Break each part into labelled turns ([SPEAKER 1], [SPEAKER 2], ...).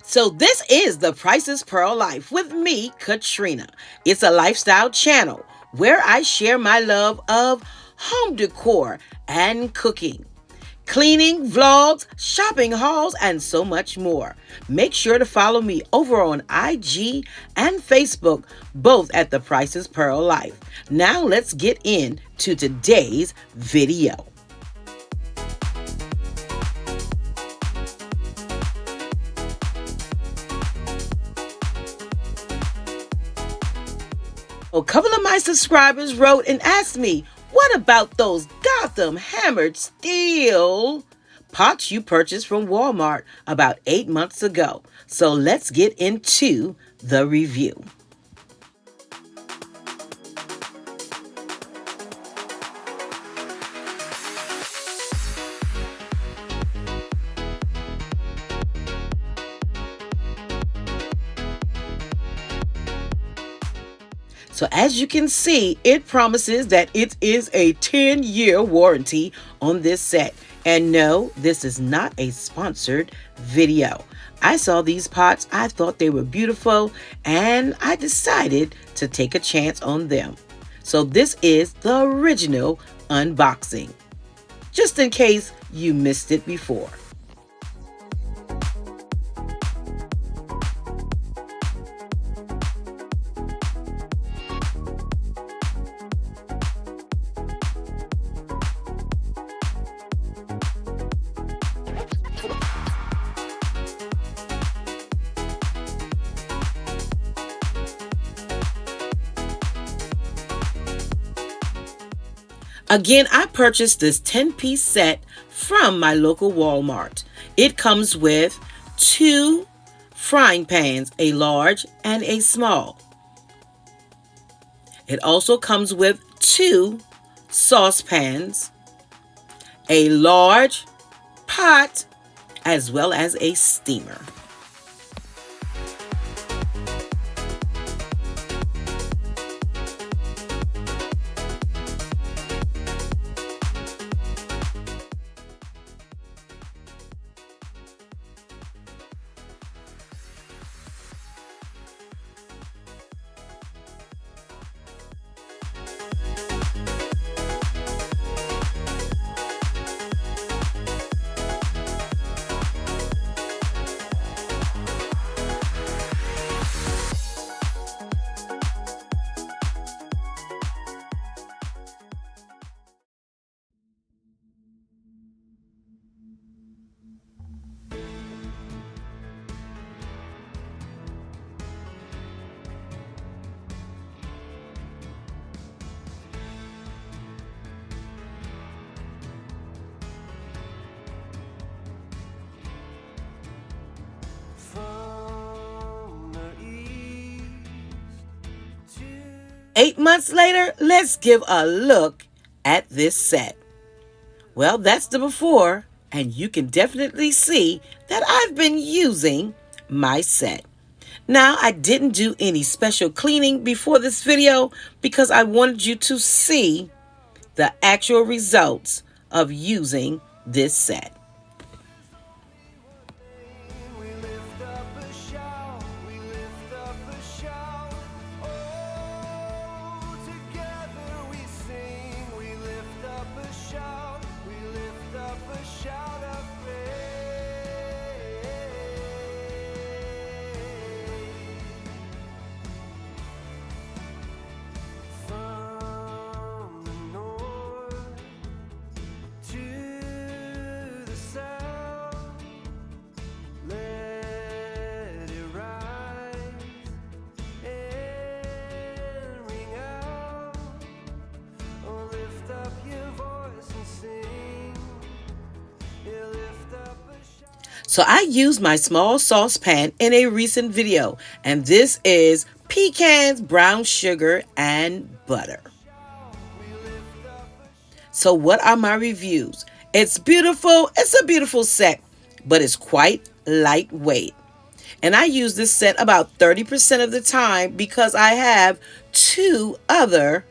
[SPEAKER 1] So this is the Priceless Pearl Life with me, Katrina. It's a lifestyle channel where I share my love of home decor and cooking, cleaning, vlogs, shopping hauls, and so much more. Make sure to follow me over on IG and Facebook, both at the Priceless Pearl Life. Now let's get into today's video. A couple of my subscribers wrote and asked me, what about those Gotham hammered steel pots you purchased from Walmart about 8 months ago? So let's get into the review. So as you can see, it promises that it is a 10-year warranty on this set. And no, this is not a sponsored video. I saw these pots, I thought they were beautiful, and I decided to take a chance on them. So this is the original unboxing, just in case you missed it before. Again, I purchased this 10-piece set from my local Walmart. It comes with 2 frying pans, a large and a small. It also comes with 2 saucepans, a large pot, as well as a steamer. Eight months later, let's give a look at this set. Well, that's the before, and you can definitely see that I've been using my set. Now, I didn't do any special cleaning before this video because I wanted you to see the actual results of using this set. So I used my small saucepan in a recent video, and this is pecans, brown sugar, and butter. So what are my reviews? It's beautiful. It's a beautiful set, but it's quite lightweight. And I use this set about 30% of the time because I have 2 other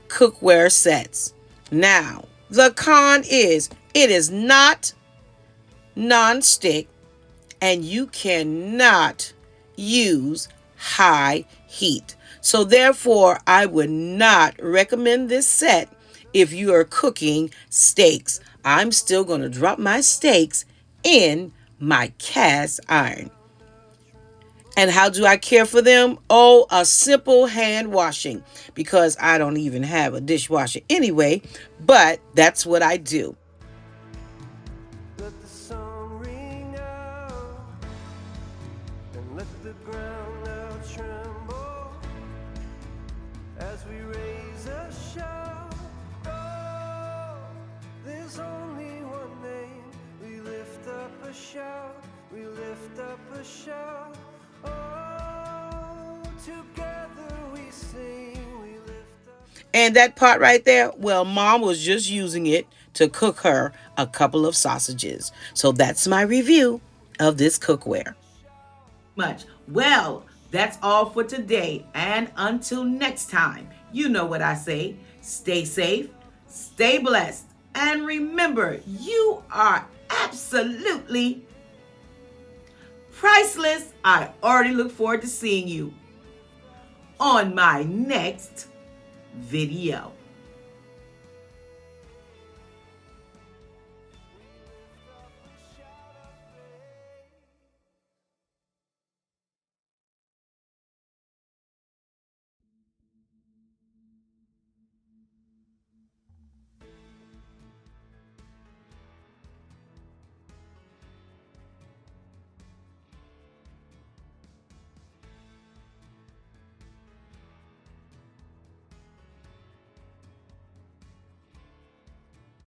[SPEAKER 1] cookware sets. Now, the con is it is not non-stick and you cannot use high heat. So therefore, I would not recommend this set if you are cooking steaks. I'm still going to drop my steaks in my cast iron. And how do I care for them? Oh, a simple hand washing, because I don't even have a dishwasher anyway, but that's what I do.
[SPEAKER 2] Let the song ring out and let the ground now tremble as we raise a shout. Oh, there's only one name. We lift up a shout. We lift up a shout. Oh, together we sing. We lift up.
[SPEAKER 1] And that pot right there, well, mom was just using it to cook her a couple of sausages. So that's my review of this cookware. Much. Well, that's all for today. And until next time, you know what I say. Stay safe, stay blessed, and remember, you are absolutely priceless. I already look forward to seeing you on my next video.